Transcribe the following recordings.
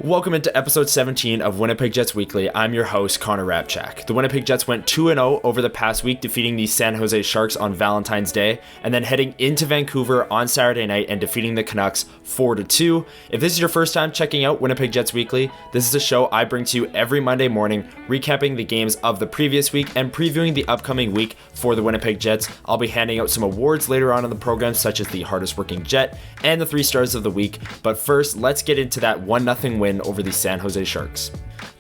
Welcome into episode 17 of Winnipeg Jets Weekly. I'm your host, Hrabchak. The Winnipeg Jets went 2-0 over the past week, defeating the San Jose Sharks on Valentine's Day, and then heading into Vancouver on Saturday night and defeating the Canucks 4-2. If this is your first time checking out Winnipeg Jets Weekly, this is a show I bring to you every Monday morning, recapping the games of the previous week and previewing the upcoming week for the Winnipeg Jets. I'll be handing out some awards later on in the program, such as the hardest working Jet and the 3 stars of the week. But first, let's get into that 1-0 win over the San Jose Sharks.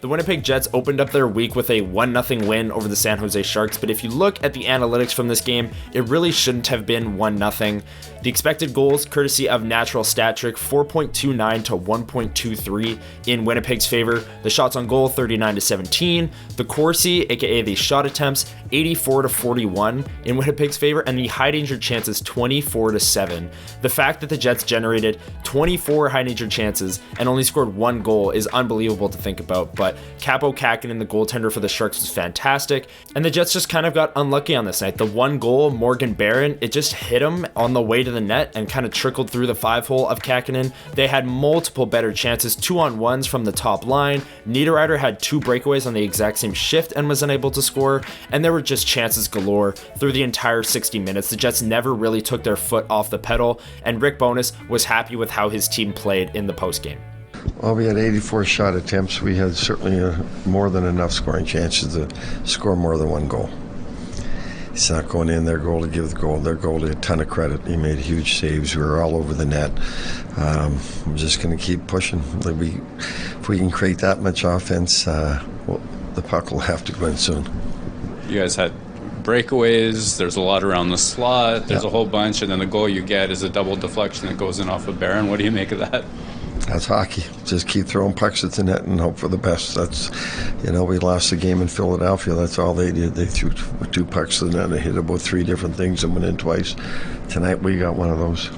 The Winnipeg Jets opened up their week with a 1-0 win over the San Jose Sharks, but if you look at the analytics from this game, it really shouldn't have been 1-0. The expected goals, courtesy of natural stat trick, 4.29 to 1.23 in Winnipeg's favor. The shots on goal, 39-17. The Corsi, aka the shot attempts, 84-41 in Winnipeg's favor, and the high danger chances, 24-7. The fact that the Jets generated 24 high danger chances and only scored 1 goal is unbelievable to think about, but Kaapo Kähkönen, the goaltender for the Sharks, was fantastic, and the Jets just kind of got unlucky on this night. The 1 goal, Morgan Barron, it just hit him on the way to the net and kind of trickled through the 5-hole of Kähkönen. They had multiple better chances, 2-on-1s from the top line. Niederreiter had 2 breakaways on the exact same shift and was unable to score, and there were just chances galore through the entire 60 minutes. The Jets never really took their foot off the pedal, and Rick Bowness was happy with how his team played in the postgame. Well, we had 84 shot attempts. We had certainly more than enough scoring chances to score more than 1 goal. It's not going in their goal to give their goalie a ton of credit. He made huge saves. We were all over the net. I'm just going to keep pushing. If we can create that much offense, the puck will have to go in soon. You guys had breakaways. There's a lot around the slot. There's a whole bunch, and then the goal you get is a double deflection that goes in off of Barron. What do you make of that? That's hockey. Just keep throwing pucks at the net and hope for the best. That's, we lost the game in Philadelphia. That's all they did. They threw 2 pucks to the net and hit about 3 different things and went in twice. Tonight we got one of those.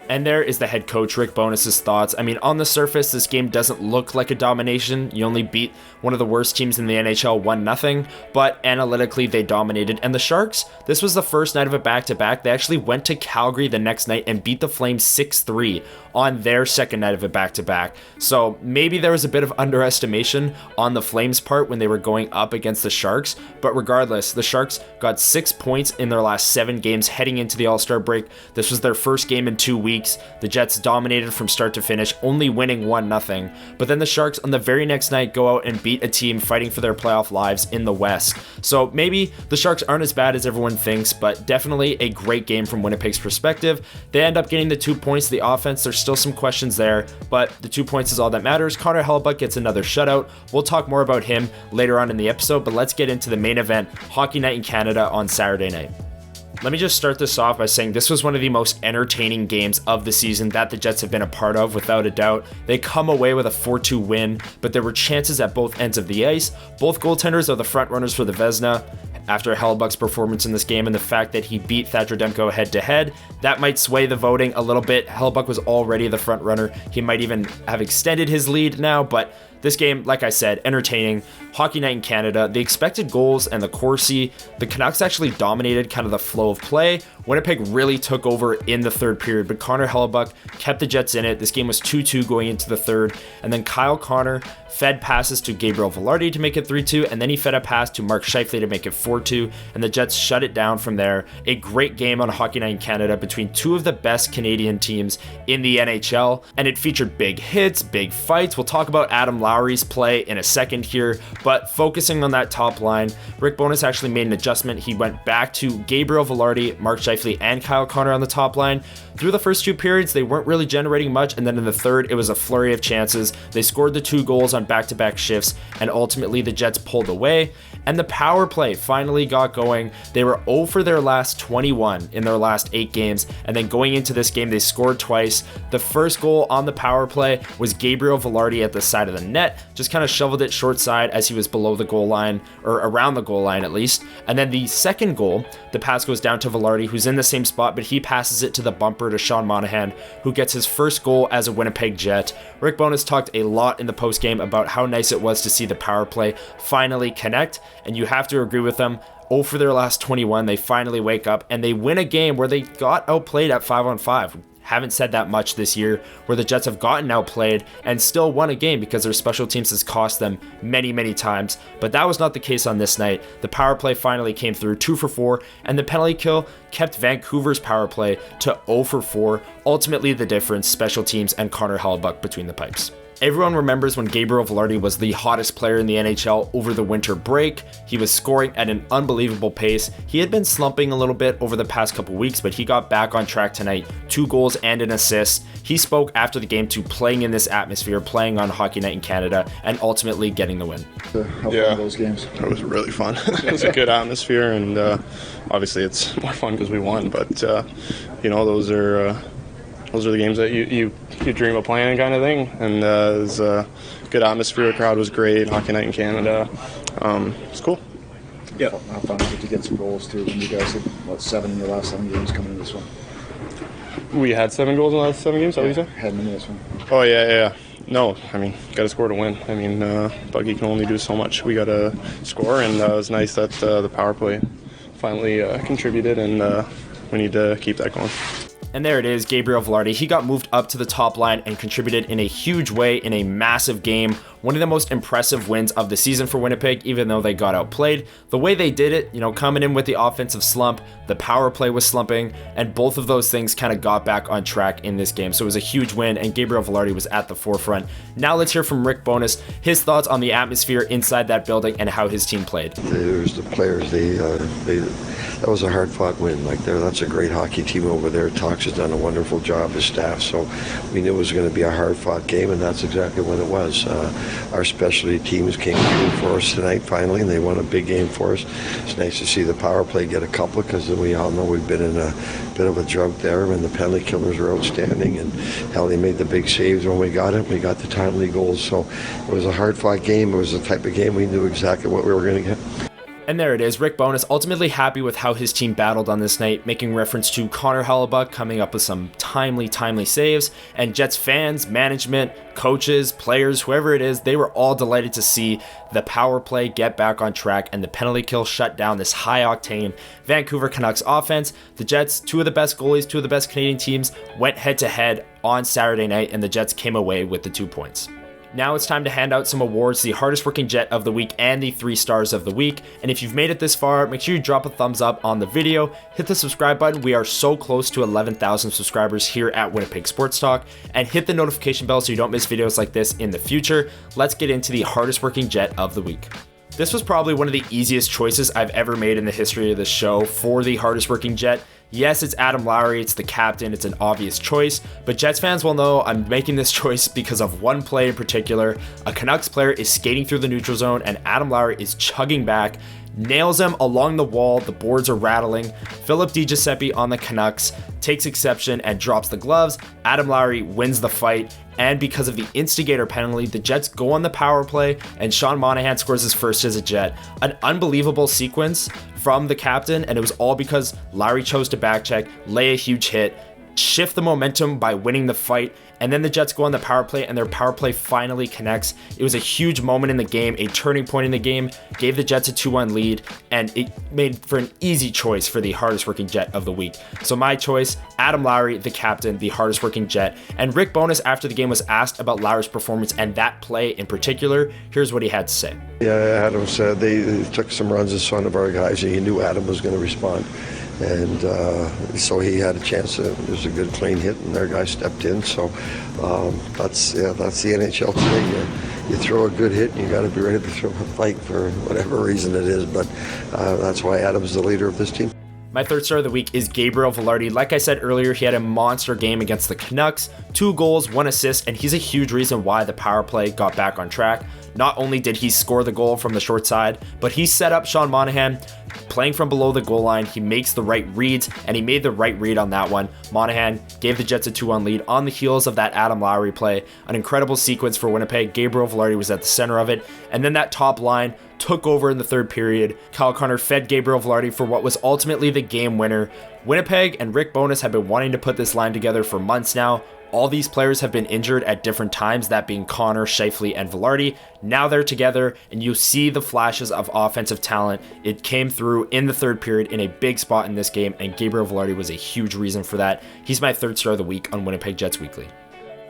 And there is the head coach, Rick Bowness's thoughts. I mean, on the surface, this game doesn't look like a domination. You only beat one of the worst teams in the NHL 1-0, but analytically, they dominated. And the Sharks, this was the first night of a back-to-back. They actually went to Calgary the next night and beat the Flames 6-3 on their second night of a back-to-back. So maybe there was a bit of underestimation on the Flames' part when they were going up against the Sharks. But regardless, the Sharks got 6 points in their last 7 games heading into the All-Star break. This was their first game in 2 weeks. The Jets dominated from start to finish, only winning 1-0. But then the Sharks on the very next night go out and beat a team fighting for their playoff lives in the West. So maybe the Sharks aren't as bad as everyone thinks, but definitely a great game from Winnipeg's perspective. They end up getting the 2 points. The offense, there's still some questions there, but the 2 points is all that matters. Connor Hellebuyck gets another shutout. We'll talk more about him later on in the episode, but let's get into the main event, Hockey Night in Canada on Saturday night. Let me just start this off by saying this was one of the most entertaining games of the season that the Jets have been a part of, without a doubt. They come away with a 4-2 win, but there were chances at both ends of the ice. Both goaltenders are the front runners for the Vezina. After Hellebuyck's performance in this game and the fact that he beat Thatcher Demko head-to-head, that might sway the voting a little bit. Hellebuyck was already the front runner. He might even have extended his lead now, but this game, like I said, entertaining. Hockey Night in Canada, the expected goals and the Corsi, the Canucks actually dominated kind of the flow of play. Winnipeg really took over in the third period, but Connor Hellebuyck kept the Jets in it. This game was 2-2 going into the third, and then Kyle Connor fed passes to Gabriel Vilardi to make it 3-2, and then he fed a pass to Mark Scheifele to make it 4-2, and the Jets shut it down from there. A great game on Hockey Night in Canada between 2 of the best Canadian teams in the NHL, and it featured big hits, big fights. We'll talk about Adam Lowry's play in a second here, but focusing on that top line, Rick Bowness actually made an adjustment. He went back to Gabriel Vilardi, Mark Scheifele, and Kyle Connor on the top line. Through the first 2 periods, they weren't really generating much, and then in the third, it was a flurry of chances. They scored the 2 goals on back-to-back shifts, and ultimately the Jets pulled away, and the power play finally got going. They were 0 for their last 21 in their last 8 games, and then going into this game, they scored twice. The first goal on the power play was Gabriel Vilardi at the side of the net, just kind of shoveled it short side as he was below the goal line, or around the goal line at least. And then the second goal, the pass goes down to Vilardi, who's in the same spot, but he passes it to the bumper to Sean Monahan, who gets his first goal as a Winnipeg Jet. Rick Bowness talked a lot in the postgame about how nice it was to see the power play finally connect, and you have to agree with them. 0 for their last 21, they finally wake up and they win a game where they got outplayed at 5-on-5. haven't said that much this year, where the Jets have gotten outplayed and still won a game because their special teams has cost them many, many times. But that was not the case on this night. The power play finally came through 2 for 4, and the penalty kill kept Vancouver's power play to 0 for 4. Ultimately, the difference, special teams and Connor Hrabchak between the pipes. Everyone remembers when Gabriel Vilardi was the hottest player in the NHL over the winter break. He was scoring at an unbelievable pace. He had been slumping a little bit over the past couple weeks, but he got back on track tonight. 2 goals and an assist. He spoke after the game to playing in this atmosphere, playing on Hockey Night in Canada, and ultimately getting the win. How fun those games? It was really fun. It was a good atmosphere, and obviously it's more fun because we won. But those are the games that you dream of playing, kind of thing. And it was a good atmosphere. The crowd was great. Hockey Night in Canada. It's cool. Yeah. How fun was it to get some goals too? When you guys had 7 in your last 7 games coming into this one? We had 7 goals in the last 7 games. Is that what you said? Heading into this one. Oh yeah. No, I mean, got to score to win. I mean, Buggy can only do so much. We got to score, and it was nice that the power play finally contributed, and we need to keep that going. And there it is, Gabriel Vilardi. He got moved up to the top line and contributed in a huge way in a massive game. One of the most impressive wins of the season for Winnipeg, even though they got outplayed. The way they did it, coming in with the offensive slump, the power play was slumping, and both of those things kind of got back on track in this game. So it was a huge win, and Gabriel Vilardi was at the forefront. Now let's hear from Rick Bowness, his thoughts on the atmosphere inside that building and how his team played. There's the players. That was a hard-fought win. That's a great hockey team over there. Tox has done a wonderful job, his staff. So we knew it was going to be a hard-fought game, and that's exactly what it was. Our specialty teams came through for us tonight finally, and they won a big game for us. It's nice to see the power play get a couple, because we all know we've been in a bit of a drought there, and the penalty killers were outstanding, and how they made the big saves when we got it. We got the timely goals, so it was a hard-fought game. It was the type of game we knew exactly what we were going to get. And there it is, Rick Bowness ultimately happy with how his team battled on this night, making reference to Connor Hrabchak coming up with some timely saves, and Jets fans, management, coaches, players, whoever it is, they were all delighted to see the power play get back on track and the penalty kill shut down this high-octane Vancouver Canucks offense. The Jets, 2 of the best goalies, 2 of the best Canadian teams, went head-to-head on Saturday night, and the Jets came away with the 2 points. Now it's time to hand out some awards, the hardest working Jet of the week and the 3 stars of the week. And if you've made it this far, make sure you drop a thumbs up on the video, hit the subscribe button. We are so close to 11,000 subscribers here at Winnipeg Sports Talk, and hit the notification bell so you don't miss videos like this in the future. Let's get into the hardest working Jet of the week. This was probably one of the easiest choices I've ever made in the history of the show for the hardest working Jet. Yes, it's Adam Lowry, it's the captain, it's an obvious choice, but Jets fans will know I'm making this choice because of one play in particular. A Canucks player is skating through the neutral zone, and Adam Lowry is chugging back, nails him along the wall, the boards are rattling. Philip DiGiuseppe on the Canucks takes exception and drops the gloves. Adam Lowry wins the fight, and because of the instigator penalty, the Jets go on the power play, and Sean Monahan scores his first as a Jet. An unbelievable sequence from the captain, and it was all because Lowry chose to backcheck, lay a huge hit, shift the momentum by winning the fight, and then the Jets go on the power play, and their power play finally connects. It was a huge moment in the game, a turning point in the game, gave the Jets a 2-1 lead, and it made for an easy choice for the hardest working Jet of the week. So my choice, Adam Lowry, the captain, the hardest working Jet. And Rick Bowness after the game was asked about Lowry's performance and that play in particular. Here's what he had to say. Yeah, Adam said they took some runs in front of our guys, and he knew Adam was going to respond. And so he had a chance. It was a good clean hit, and their guy stepped in. So that's the NHL today. You throw a good hit, and you got to be ready to throw a fight for whatever reason it is. But that's why Adam's the leader of this team. My 3rd star of the week is Gabriel Vilardi. Like I said earlier, he had a monster game against the Canucks, 2 goals, 1 assist, and he's a huge reason why the power play got back on track. Not only did he score the goal from the short side, but he set up Sean Monahan playing from below the goal line. He makes the right reads, and he made the right read on that one. Monahan gave the Jets a 2-1 lead on the heels of that Adam Lowry play. An incredible sequence for Winnipeg. Gabriel Vilardi was at the center of it, and then that top line took over in the 3rd period. Kyle Connor fed Gabriel Vilardi for what was ultimately the game winner. Winnipeg and Rick Bowness have been wanting to put this line together for months now. All these players have been injured at different times, that being Connor, Scheifele, and Velarde. Now they're together, and you see the flashes of offensive talent. It came through in the third period in a big spot in this game, and Gabriel Velarde was a huge reason for that. He's my third star of the week on Winnipeg Jets Weekly.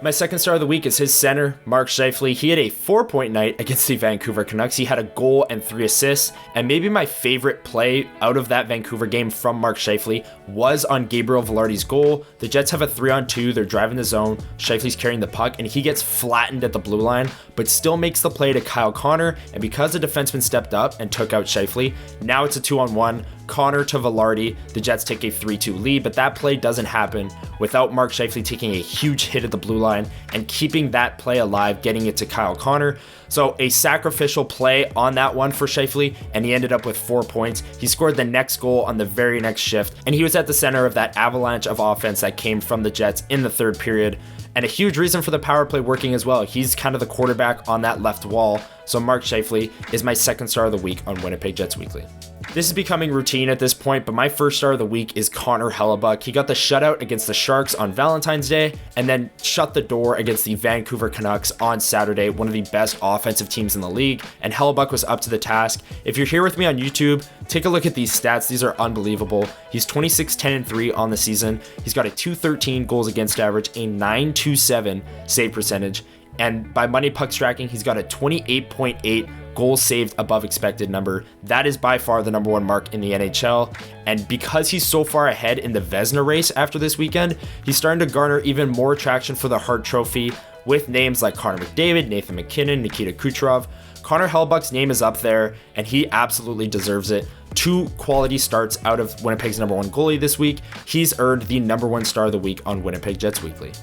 My second star of the week is his center, Mark Scheifele. He had a 4-point night against the Vancouver Canucks. He had a goal and 3 assists, and maybe my favorite play out of that Vancouver game from Mark Scheifele was on Gabriel Velarde's goal. The Jets have a 3-on-2. They're driving the zone. Scheifele's carrying the puck, and he gets flattened at the blue line, but still makes the play to Kyle Connor, and because the defenseman stepped up and took out Scheifele, now it's a 2-on-1. Connor to Velarde, the Jets take a 3-2 lead, but that play doesn't happen without Mark Scheifele taking a huge hit at the blue line and keeping that play alive, getting it to Kyle Connor. So a sacrificial play on that one for Scheifele, and he ended up with 4 points. He scored the next goal on the very next shift, and he was at the center of that avalanche of offense that came from the Jets in the third period. And a huge reason for the power play working as well. He's kind of the quarterback on that left wall. So Mark Scheifele is my second star of the week on Winnipeg Jets Weekly. This is becoming routine at this point, but my first star of the week is Connor Hrabchak. He got the shutout against the Sharks on Valentine's Day and then shut the door against the Vancouver Canucks on Saturday, one of the best offensive teams in the league, and Hrabchak was up to the task. If you're here with me on YouTube, take a look at these stats. These are unbelievable. He's 26-10-3 on the season. He's got a .213 goals against average, a .927 save percentage, and by Money Pucks tracking, he's got a 28.8 goals saved above expected number. That is by far the number one mark in the NHL. And because he's so far ahead in the Vezina race after this weekend, he's starting to garner even more traction for the Hart Trophy with names like Connor McDavid, Nathan MacKinnon, Nikita Kucherov. Connor Hrabchak's name is up there, and he absolutely deserves it. 2 quality starts out of Winnipeg's number one goalie this week. He's earned the number one star of the week on Winnipeg Jets Weekly.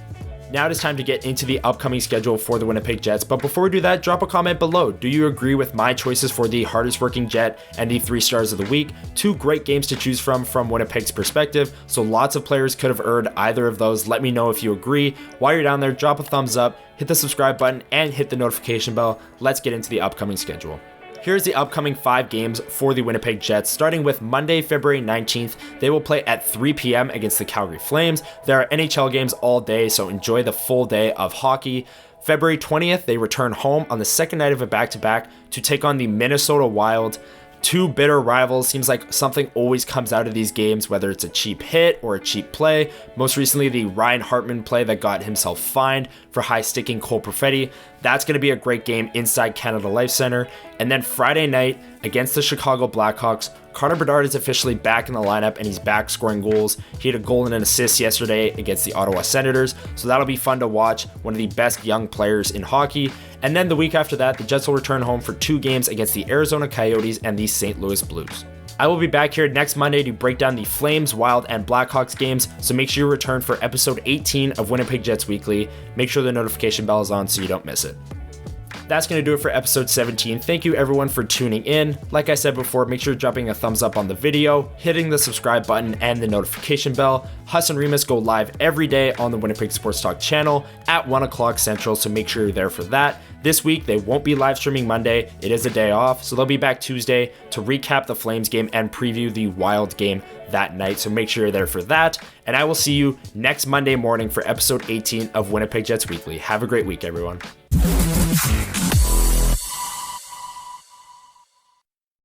Now it is time to get into the upcoming schedule for the Winnipeg Jets, but before we do that, drop a comment below. Do you agree with my choices for the hardest working Jet and the 3 stars of the week? 2 great games to choose from Winnipeg's perspective, so lots of players could have earned either of those. Let me know if you agree. While you're down there, drop a thumbs up, hit the subscribe button, and hit the notification bell. Let's get into the upcoming schedule. Here's the upcoming 5 games for the Winnipeg Jets, starting with Monday, February 19th. They will play at 3 p.m. against the Calgary Flames. There are NHL games all day, so enjoy the full day of hockey. February 20th, they return home on the second night of a back-to-back to take on the Minnesota Wild. 2 bitter rivals. Seems like something always comes out of these games, whether it's a cheap hit or a cheap play. Most recently, the Ryan Hartman play that got himself fined for high-sticking Cole Perfetti. That's going to be a great game inside Canada Life Center. And then Friday night against the Chicago Blackhawks, Connor Bedard is officially back in the lineup and he's back scoring goals. He had a goal and an assist yesterday against the Ottawa Senators, so that'll be fun to watch. One of the best young players in hockey. And then the week after that, the Jets will return home for 2 games against the Arizona Coyotes and the St. Louis Blues. I will be back here next Monday to break down the Flames, Wild, and Blackhawks games, so make sure you return for episode 18 of Winnipeg Jets Weekly. Make sure the notification bell is on so you don't miss it. That's going to do it for episode 17. Thank you everyone for tuning in. Like I said before, make sure you're dropping a thumbs up on the video, hitting the subscribe button and the notification bell. Huss and Remus go live every day on the Winnipeg Sports Talk channel at 1 o'clock Central, so make sure you're there for that. This week, they won't be live streaming Monday. It is a day off, so they'll be back Tuesday to recap the Flames game and preview the Wild game that night, so make sure you're there for that. And I will see you next Monday morning for episode 18 of Winnipeg Jets Weekly. Have a great week, everyone.